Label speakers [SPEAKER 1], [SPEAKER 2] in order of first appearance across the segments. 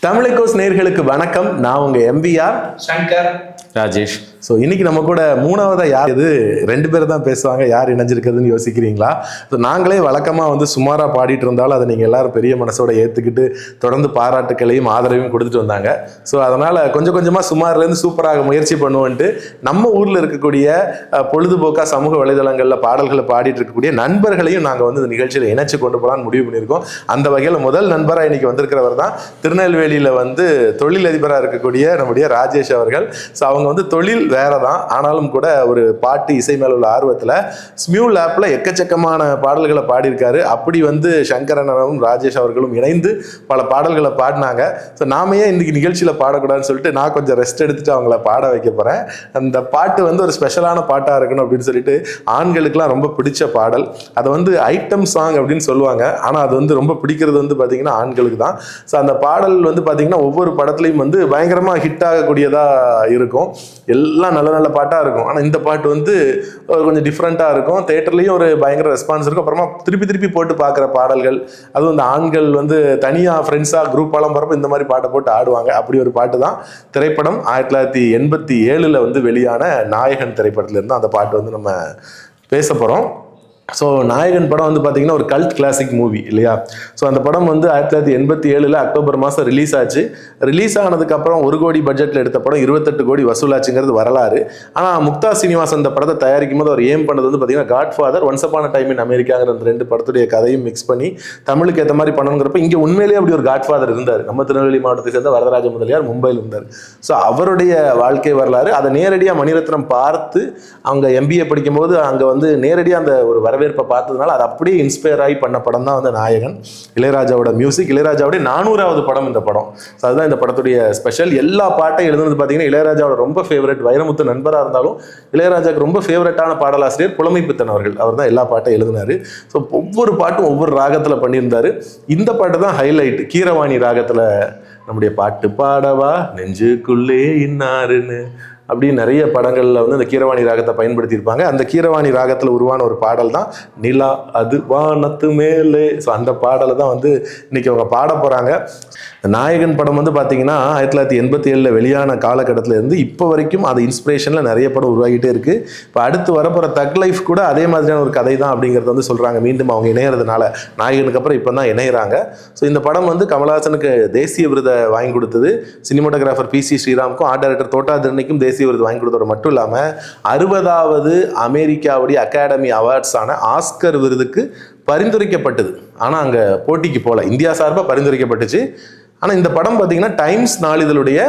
[SPEAKER 1] தமிழகோஸ் நேயர்களுக்கு வணக்கம். நான் உங்க எம்பிஆர்
[SPEAKER 2] சங்கர்
[SPEAKER 3] ராஜேஷ்.
[SPEAKER 1] ஸோ இன்னைக்கு நம்ம கூட மூணாவதா யார் இது 2 பேர் தான் பேசுவாங்க. யார் இணைஞ்சிருக்கிறதுன்னு யோசிக்கிறீங்களா? ஸோ நாங்களே வழக்கமாக சுமாராக பாடிட்டு இருந்தாலும் அதை நீங்கள் எல்லாரும் பெரிய மனசோட ஏற்றுக்கிட்டு தொடர்ந்து பாராட்டுக்களையும் ஆதரவையும் கொடுத்துட்டு வந்தாங்க. ஸோ அதனால் கொஞ்சம் கொஞ்சமாக சுமார்லேருந்து சூப்பராக முயற்சி பண்ணுவோன்ட்டு நம்ம ஊரில் இருக்கக்கூடிய பொழுதுபோக்காக சமூக வலைதளங்களில் பாடல்களை பாடிட்டு இருக்கக்கூடிய நண்பர்களையும் நாங்கள் இந்த நிகழ்ச்சியில் இணைச்சு கொண்டு போகலான்னு முடிவு பண்ணியிருக்கோம். அந்த வகையில் முதல் நண்பராக இன்னைக்கு வந்திருக்கிறவர் தான் திருநெல்வேலியில் தொழிலதிபராக இருக்கக்கூடிய நம்முடைய ராஜேஷ் அவர்கள். ஸோ அவங்க தொழில் வேற தான், ஆனாலும் கூட ஒரு பாட்டு இசை மேல உள்ள ஆர்வத்தில் ஸ்மியூல் ஆப்ல எக்கச்சக்கமான பாடல்களை பாடியிருக்காரு. அப்படி சங்கரனும் ராஜேஷ் அவர்களும் இணைந்து பல பாடல்களை பாடினாங்க. ஸோ நாம ஏன் இன்னைக்கு நிகழ்ச்சியில் பாடக்கூடாதுன்னு சொல்லிட்டு நான் கொஞ்சம் ரெஸ்ட் எடுத்துட்டு அவங்கள பாட வைக்க போறேன். அந்த பாட்டு ஒரு ஸ்பெஷலான பாட்டா இருக்கணும் அப்படின்னு சொல்லிட்டு ஆண்களுக்கெல்லாம் ரொம்ப பிடிச்ச பாடல். அதை ஐட்டம் சாங் அப்படின்னு சொல்லுவாங்க. ஆனால் அது ரொம்ப பிடிக்கிறது பார்த்தீங்கன்னா ஆண்களுக்கு தான். ஸோ அந்த பாடல் பார்த்தீங்கன்னா ஒவ்வொரு படத்துலையும் பயங்கரமாக ஹிட் ஆகக்கூடியதா இருக்கும். எல்லாம் நல்ல நல்ல பாட்டாக இருக்கும். ஆனால் இந்த பாட்டு கொஞ்சம் டிஃப்ரெண்ட்டாக இருக்கும். தேட்டர்லேயும் ஒரு பயங்கர ரெஸ்பான்ஸ் இருக்கும். அப்புறமா திருப்பி போட்டு பார்க்குற பாடல்கள், அதுவும் இந்த ஆண்கள் தனியாக ஃப்ரெண்ட்ஸாக குரூப்பாலாம் போகிறப்ப இந்த மாதிரி பாட்டை போட்டு ஆடுவாங்க. அப்படி ஒரு பாட்டு தான். திரைப்படம் 1987 வெளியான நாயகன் திரைப்படத்துலேருந்து அந்த பாட்டு நம்ம பேச போகிறோம். ஸோ நாயகன் படம் பார்த்தீங்கன்னா ஒரு கல்ட் கிளாசிக் மூவி இல்லையா? ஸோ அந்த படம் 1987 அக்டோபர் மாதம் ரிலீஸ் ஆச்சு. ரிலீஸ் ஆனதுக்கப்புறம் 1 கோடி பட்ஜெட்டில் எடுத்த படம் 28 கோடி வசூலாச்சுங்கிறது வரலாறு. ஆனால் முக்தா சீனிவாசன் அந்த படத்தை தயாரிக்கும் போது அவர் ஏம் பண்ணது பார்த்தீங்கன்னா Godfather, once upon a time in அமெரிக்காங்கிற அந்த 2 படத்துடைய கதையும் மிக்ஸ் பண்ணி தமிழுக்கு ஏற்ற மாதிரி பண்ணணுங்கிறப்ப இங்கே உண்மையிலேயே அப்படி ஒரு காட்ஃபாதர் இருந்தார். நம்ம திருநெல்வேலி மாவட்டத்தை சேர்ந்த வரதராஜ முதலியார் மும்பையில் இருந்தார். ஸோ அவருடைய வாழ்க்கை வரலாறு அதை நேரடியாக மணிரத்னம் பார்த்து அவங்க MBA படிக்கும்போது அங்கே நேரடியாக அந்த ஒரு வரவேற்பை பார்த்ததுனால அது அப்படியே இன்ஸ்பயர் ஆகி பண்ண படம் தான் நாயகன். இளையராஜாவோட மியூசிக், இளையராஜாவோட 400வது படம் இந்த படம். ஸோ அதுதான் இந்த படத்துடைய ஸ்பெஷல். எல்லா பாட்டையும் எழுதுனது பார்த்தீங்கன்னா இளையராஜாவோட ரொம்ப ஃபேவரட், வைரமுத்து நண்பராக இருந்தாலும் இளையராஜாவுக்கு ரொம்ப ஃபேவரட்டான பாடலாசிரியர் புலமைப்பித்தன் அவர்கள். அவர் தான் எல்லா பாட்டையும் எழுதினாரு. ஸோ ஒவ்வொரு பாட்டும் ஒவ்வொரு ராகத்தில் பண்ணியிருந்தாரு. இந்த பாட்டு தான் ஹைலைட். கீரவாணி ராகத்தில் நம்முடைய பாட்டு பாடவா நெஞ்சுக்குள்ளே இன்னாருன்னு அப்படின்னு நிறைய படங்களில் இந்த கீரவாணி ராகத்தை பயன்படுத்தியிருப்பாங்க. அந்த கீரவாணி ராகத்தில் உருவான ஒரு பாடல் தான் நிலா அது வானத்து மேலே. ஸோ அந்த பாடலை தான் இன்னைக்கு அவங்க பாட போகிறாங்க. நாயகன் படம் பார்த்தீங்கன்னா 1987 வெளியான காலகட்டத்தில் இருந்து இப்போ வரைக்கும் அது இன்ஸ்பிரேஷனில் நிறைய படம் உருவாகிட்டே இருக்குது. இப்போ அடுத்து வரப்போகிற தக் லைஃப் கூட அதே மாதிரியான ஒரு கதை தான் அப்படிங்கிறத சொல்கிறாங்க. மீண்டும் அவங்க இணையறதுனால நாயகனுக்கு அப்புறம் இப்போ தான் இணையிறாங்க. ஸோ இந்த படம் கமலஹாசனுக்கு தேசிய விருதை வாங்கி கொடுத்தது. சினிமாட்டோகிராஃபர் PC ஸ்ரீராமுக்கும் ஆர்ட் டைரக்டர் தோட்டா திருநீக்கும் தேசிய விருது வாங்கி கொடுத்தது மட்டும் இல்லாமல் 60வது அமெரிக்காவுடைய அகாடமி அவார்ட்ஸான ஆஸ்கர் விருதுக்கு பரிந்துரைக்கப்பட்டது. ஆனால் அங்கே போட்டிக்கு போகல, இந்தியா சார்பாக பரிந்துரைக்கப்பட்டுச்சு. ஆனால் இந்த படம் பார்த்தீங்கன்னா டைம்ஸ் நாளிதழுடைய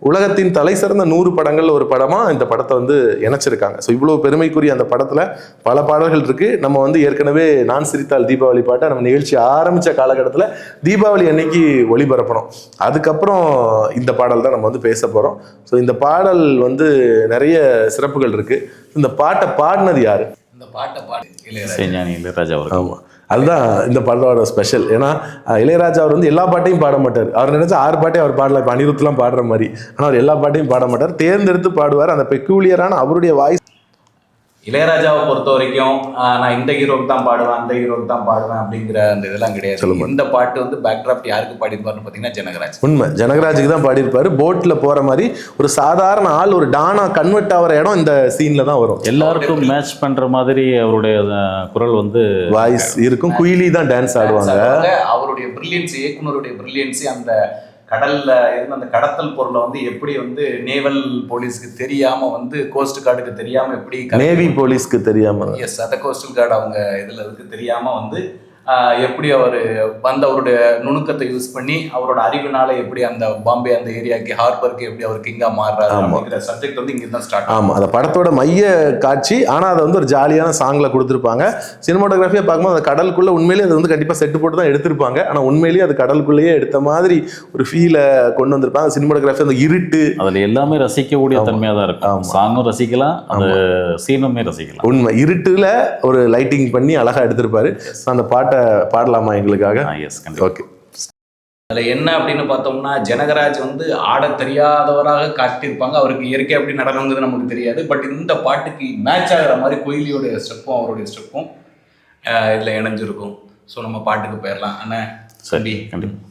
[SPEAKER 1] உலகத்தின் தலை சிறந்த 100 படங்கள் ஒரு படமாக இந்த படத்தை இணைச்சிருக்காங்க. ஸோ இவ்வளோ பெருமைக்குரிய அந்த படத்தில் பல பாடல்கள் இருக்குது. நம்ம ஏற்கனவே நான் சிரித்தால் தீபாவளி பாட்டை நம்ம நிகழ்ச்சி ஆரம்பித்த காலகட்டத்தில் தீபாவளி அன்னைக்கு ஒளிபரப்பணும். அதுக்கப்புறம் இந்த பாடல் தான் நம்ம பேச போகிறோம். ஸோ இந்த பாடல் நிறைய சிறப்புகள் இருக்குது. இந்த பாட்டை பாடினது யாரு?
[SPEAKER 2] இந்த பாட்டை பாடு
[SPEAKER 3] இளையராஜா.
[SPEAKER 1] ஆமாம், அதுதான் இந்த பாட்டோட ஸ்பெஷல். ஏன்னா இளையராஜா அவர் எல்லா பாட்டையும் பாட மாட்டார். அவர் நினைச்சா 6 பாட்டையும் அவர் பாடலாம், இப்போ அனிருத்லாம் பாடுற மாதிரி. ஆனால் அவர் எல்லா பாட்டையும் பாட மாட்டார், தேர்ந்தெடுத்து பாடுவார். அந்த பெக்யூலியரான அவருடைய வாய்ஸ்.
[SPEAKER 2] இளையராஜாவை பொறுத்த வரைக்கும் நான் இந்த ஹீரோக்கு தான் பாடுவேன், அந்த ஹீரோக்கு தான் பாடுவேன் அப்படிங்கிற அந்த இதெல்லாம் கிடையாது. இந்த பாட்டு பேக்ட்ராப்ட் யாருக்கு பாடியிருப்பாருன்னு பார்த்தீங்கன்னா ஜனகராஜ்.
[SPEAKER 1] உண்மை, ஜனகராஜுக்கு தான் பாடியிருப்பாரு. போட்டில் போகிற மாதிரி ஒரு சாதாரண ஆள் ஒரு டானா கன்வெர்ட் ஆகிற இடம் இந்த சீனில் தான் வரும்.
[SPEAKER 3] எல்லாருக்கும் மேட்ச் பண்ணுற மாதிரி அவருடைய குரல்
[SPEAKER 1] வாய்ஸ் இருக்கும். குயிலி தான் டான்ஸ் ஆடுவாங்க.
[SPEAKER 2] அவருடைய பிரில்லியன்ஸ், இயக்குனருடைய பிரில்லியன்ஸ், அந்த கடல்ல இருந்து அந்த கடத்தல் பொருளை எப்படி நேவல் போலீஸ்க்கு தெரியாம கோஸ்ட் கார்டுக்கு தெரியாம எப்படி
[SPEAKER 1] நேவி போலீஸ்க்கு தெரியாம
[SPEAKER 2] அந்த கோஸ்டல் கார்டு அவங்க இதுல இருக்கு தெரியாம எப்படி அவர் அவருடைய நுணுக்கத்தை யூஸ் பண்ணி அவரோட அறிவுனால எப்படி அந்த பாம்பே அந்த ஏரியாக்கு ஹார்பருக்கு எப்படி அவர் கிங்கா மாறுறாரு அப்படிங்கிற சப்ஜெக்ட் இங்க தான் ஸ்டார்ட்.
[SPEAKER 1] ஆமா, அந்த படத்தோட மைய காட்சி. ஆனா அதை ஒரு ஜாலியான சாங்ல கொடுத்துருப்பாங்க. சினிமாட்டோகிராஃபியா பார்க்கும்போது அந்த கடலுக்குள்ள உண்மையிலேயே அது கண்டிப்பா செட்டு போட்டு தான் எடுத்திருப்பாங்க. ஆனா உண்மையிலேயே அது கடலுக்குள்ளேயே எடுத்த மாதிரி ஒரு ஃபீலை கொண்டு வந்திருப்பாங்க. சினிமாட்டோகிராஃபி அந்த இருட்டு
[SPEAKER 3] அதுல எல்லாமே ரசிக்கக்கூடிய தன்மையா தான் இருக்கும். சாங்கும் ரசிக்கலாம், அந்த சீனுமே ரசிக்கலாம்.
[SPEAKER 1] உண்மை, இருட்டுல ஒரு லைட்டிங் பண்ணி அழகா எடுத்திருப்பாரு. அந்த பாட்டை பாடலாமா எங்களுக்காக? ஓகே.
[SPEAKER 2] அதில் என்ன அப்படின்னு பார்த்தோம்னா ஜனகராஜ் ஆட தெரியாதவராக காட்டியிருப்பாங்க. அவருக்கு இயற்கை அப்படி நடனங்கிறது நமக்கு தெரியாது. பட் இந்த பாட்டுக்கு மேட்ச் ஆகிற மாதிரி கோயிலியோடைய ஸ்டெப்பும் அவருடைய ஸ்டெப்பும் இதில் இணைஞ்சிருக்கும். ஸோ நம்ம பாட்டுக்கு போயிடலாம். அண்ணா
[SPEAKER 3] சரி, கண்டிப்பாக.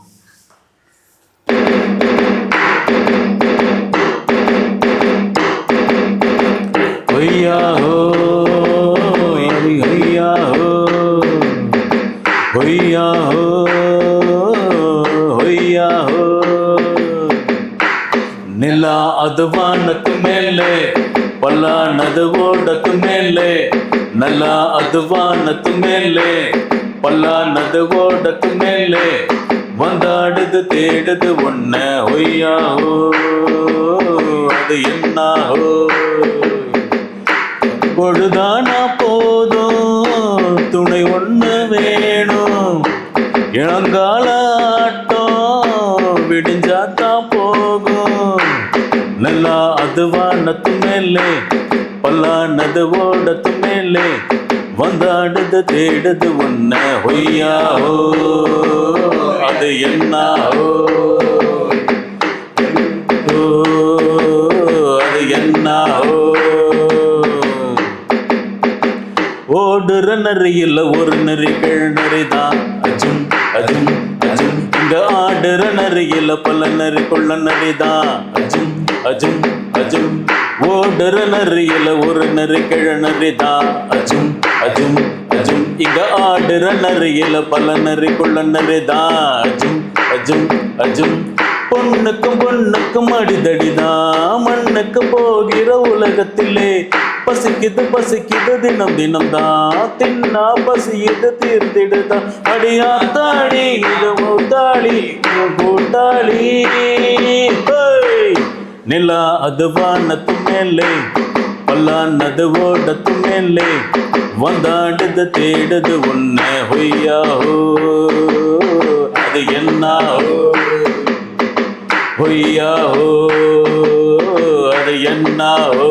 [SPEAKER 3] ஹொய்யா ஹோ ஹரி ஹொய்யா ஹோ ஹொய்யா ஹோ ஹொய்யா ஹோ நில அது வானத்து மேலே பல்லானது ஓடத்து மேலே ನಲ್ಲ ಅದು ವಾನತು ಮೇಲೆ ಪಲ್ಲಾನದು ಓಡತು ಮೇಲೆ வந்தாடுது தேடுது ஒன்ன ஒய்யாஹோ அது என்னாஹோ பொழுதானா போதும் துணை ஒண்ணு வேணும் இளங்கால ஆட்டம் விடிஞ்சாத்தான் போகும் நல்லா அது வானத்து மேலே பல்லானது ஓடத்து மேலே வந்தாடுது தேடுது ஒன்ன ஒய்யாஹோ அது என்னாஹோ அது என்னாஹோ ஓடுற நரியில் ஒரு நரி நரிதான் அஜும் அஜும் அஜும் இங்க ஆடுற நரியில் பல நரி கொள்ள நரிதான் அஜும் அஜும் அஜும் ஓடுற நரியில் ஒரு நரி நரிதான் அஜும் அஜும் அஜும் இங்க ஆடுற நரியில் பல நரி கொள்ள நரிதான் அஜும் அஜும் அஜும் பொண்ணுக்கும் பொண்ணுக்கும் அடிதடிதான் மண்ணுக்கு போகிற உலகத்திலே பசிக்குது பசிக்குது தினம் தினம் தான் தின்னா பசியுது தீர்த்திடுதான் அடியாத்தாடி இது மூத்தாளி கூட்டாளி நிலா அது வானத்து மேலே பல்லானது ஓடத்து மேலே வந்தாடுது தேடுது உன்ன ஹொய்யாஹோ அது என்னாஹோ ஹொய்யாஹோ அது என்னாஹோ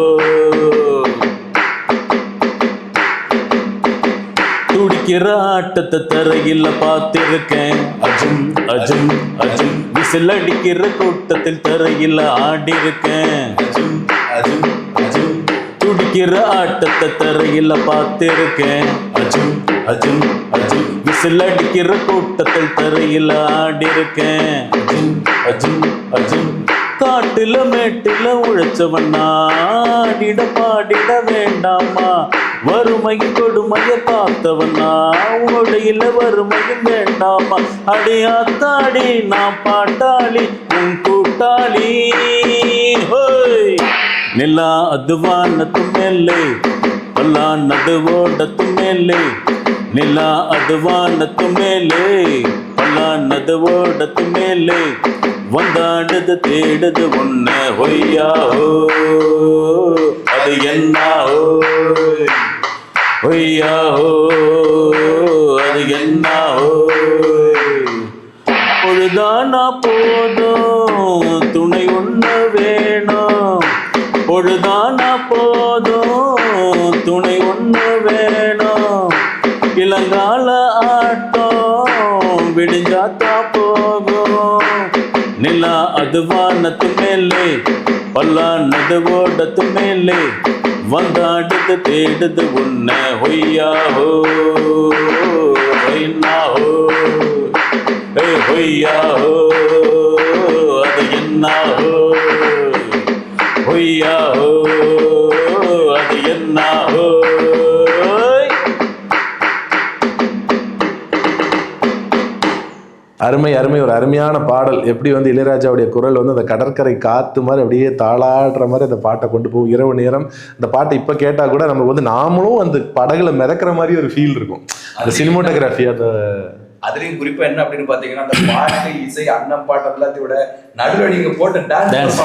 [SPEAKER 3] துடிக்கிற ஆட்டத்தை தரையில் பார்த்திருக்கேன் அஜும் அஜும் அஜும் விசில் அடிக்கிற கூட்டத்தில் தரையில் ஆடி இருக்கேன் அஜும் அஜும் அஜும் துடிக்கிற ஆட்டத்தை தரையில் பார்த்திருக்கேன் அஜும் அஜும் அஜும் விசில் அடிக்கிற கூட்டத்தில் தரையில் ஆடி இருக்கேன் அஜும் அஜும் அஜும் காட்டுல மேட்டுல உழைச்சவன் ஆடிட பாடிட வேண்டாமா வறுமையும் கொடுமைய பார்த்தவனா உடையில வறுமையும் வேண்டாமா அடியாத்தாடி நான் பாட்டாளி உன் கூட்டாளி ஹோய் நிலா அது வானத்து மேலே பல்லானது ஓடத்து மேலே நிலா அது வானத்து மேலே பல்லானது ஓடத்து மேலே வந்தாடுது தேடுது உன்ன ஹொய்யாஹோ அது என்னாஹோ ஹொய்யாஹோ அது என்னாஹோ பொழுதானா போதும் துணை ஒண்ணு வேணும் பொழுதானா போதும் துணை ஒண்ணு வேணும் இளங்கால ஆட்டம் விடிஞ்சாத்தா போகும் நிலா அது வானத்து மேலே பல்லானது ஓடத்து மேலே வந்தாடுது தேடுது உன்ன ஹொய்யாஹோ ஹொய்னாஹோ ஹொய்யாஹோ அது என்னாஹோ ஹொய்யாஹோ அது என்னாஹோ
[SPEAKER 1] அருமை அருமை, ஒரு அருமையான பாடல். எப்படி வந்து இளையராஜாவுடைய குரல் வந்து அந்த கடற்கரை காத்து மாதிரி அப்படியே தாளாடுற மாதிரி அந்த பாட்டை கொண்டு போகும். இரவு நேரம் அந்த பாட்டை இப்போ கேட்டால் கூட நமக்கு வந்து நாமளும் அந்த படகுல மிதக்கிற மாதிரி ஒரு ஃபீல் இருக்கும். அந்த சினிமோட்டோகிராஃபி அந்த
[SPEAKER 2] அதுலயும் குறிப்பா என்ன அப்படின்னு பாத்தீங்கன்னா அந்த பாட்டு இசை அண்ணன் பாட்டு எல்லாத்தையும் விட நடுவில் நீங்க போட்ட டான்ஸ்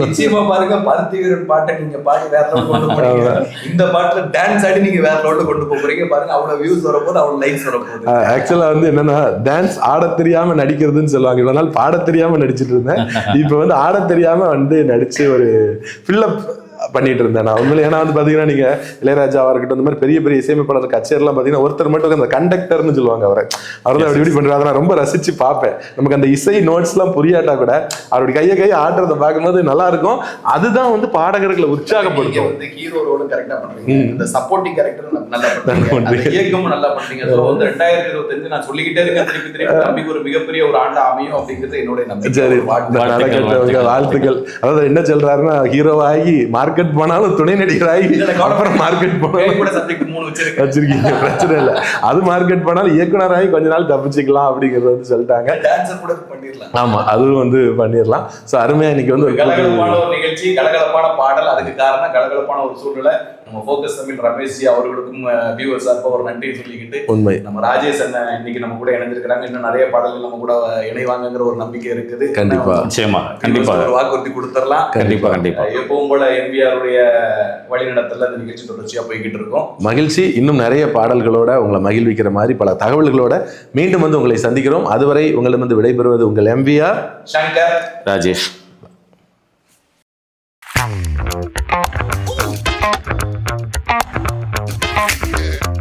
[SPEAKER 2] நிச்சயமா பாருங்க பருத்தி வீரன் பாட்டை நீங்க பாடி வேற லெவல் கொண்டு போறீங்க. இந்த பாட்டுல டான்ஸ் ஆடி நீங்க வேற லெவல்ல கொண்டு போறீங்க பாருங்க. அவ்வளவு வியூஸ் வரப்போது, அவ்வளவு லைக்ஸ் வரப்போகுது.
[SPEAKER 1] ஆக்சுவலா வந்து என்னன்னா டான்ஸ் ஆட தெரியாம நடிக்கிறதுன்னு சொல்லுவாங்க. இவ்வளவு நாள் பாட தெரியாம நடிச்சிட்டு இருந்தேன், இப்ப வந்து ஆட தெரியாம வந்து நடிச்சு ஒரு ஃபில்லப் பண்ணிட்டு இருந்தேன் நான் உண்மையில. ஏன்னா வந்து பாத்தீங்கன்னா நீங்க இளையராஜாவா இருக்கட்டும், இந்த மாதிரி பெரிய பெரிய இசையமைப்பாளர் கச்சேரிலாம் பாத்தீங்கன்னா ஒருத்தர் மட்டும் அந்த கண்டக்டர்னு சொல்லுவாங்க அவரை, அவர் தான் அப்படி இப்படி பண்றாரு. அதை நான் ரொம்ப ரசிச்சு பார்ப்பேன். நமக்கு அந்த இசை நோட்ஸ் எல்லாம் புரியாட்டா கூட அவருடைய கையை ஆட்டுறதை பார்க்கும்போது நல்லா இருக்கும். அதுதான் வந்து பாடகர்களை உற்சாகப்படுத்தும்.
[SPEAKER 2] வந்து ஹீரோ ரோலும் கரெக்டா பண்றீங்க, இந்த சப்போர்ட்டிங் கேரக்டர் நல்லா பண்றீங்க, அந்த இயக்கமும் நல்லா பண்றீங்க. ஸோ வந்து 2025 நான் சொல்லிக்கிட்டே இருக்கேன், திருப்பி திருப்பி நம்பிக்கை ஒரு மிகப்பெரிய ஒரு ஆண்டு அமையும் அப்படிங்கிறது என்னுடைய நம்பிக்கை.
[SPEAKER 1] சரி, வாழ்த்துக்கள். அதாவது என்ன சொல்றாருன்னா, ஹீரோவாகி மார்க்கெட் போனாலும் துணை நடிகராகி அப்புறம் மார்க்கெட் போனாலும்
[SPEAKER 2] கூட சப்ஜெக்ட் 3
[SPEAKER 1] வச்சிருக்கீங்க, பிரச்சனை இல்லை. அது மார்க்கெட் போனாலும் இயக்குனராகி கொஞ்ச நாள் தப்பிச்சுக்கலாம் அப்படிங்கறத வந்து சொல்லிட்டாங்க.
[SPEAKER 2] டான்சர் கூட பண்ணிடலாம்.
[SPEAKER 1] ஆமா, அதுவும் வந்து பண்ணிடலாம். ஸோ அருமையா இன்னைக்கு வந்து
[SPEAKER 2] கலகலப்பான ஒரு நிகழ்ச்சி, கலகலப்பான பாடல், அதுக்கு காரணம் கலகலப்பான ஒரு சூழ்நிலை. நம்ம ஃபோக்கஸ் தமிழ் ரமேஷ் ஜி அவர்களுக்கும் வியூவர்ஸ் சார்பாக ஒரு நன்றி சொல்லிக்கிட்டு,
[SPEAKER 1] உண்மை
[SPEAKER 2] நம்ம ராஜேஷ் அண்ணன் இன்னைக்கு நம்ம கூட இணைஞ்சிருக்கிறாங்க. இன்னும் நிறைய பாடல்கள் நம்ம கூட இணைவாங்கிற ஒரு நம்பிக்கை இருக்குது.
[SPEAKER 3] கண்டிப்பா, நிச்சயமா, கண்டிப்பா
[SPEAKER 2] ஒரு வாக்குறுதி கொடுத்துடலாம்.
[SPEAKER 3] கண்டிப்பா கண்டிப்பா.
[SPEAKER 2] எப்பவும் போல எம்பிஆருடைய வழிநடத்தல இந்த நிகழ்ச்சி தொடர்ச்சியா போய்கிட்டு இருக்கோம்.
[SPEAKER 1] மகிழ்ச்சி. இன்னும் நிறைய பாடல்களோட உங்களை மகிழ்விக்கிற மாதிரி பல தகவல்களோட மீண்டும் வந்து உங்களை சந்திக்கிறோம். அதுவரை உங்களிடமிருந்து விடைபெறுவது உங்கள் எம்பிஆர்,
[SPEAKER 2] சங்கர்,
[SPEAKER 3] ராஜேஷ்.
[SPEAKER 4] Yeah.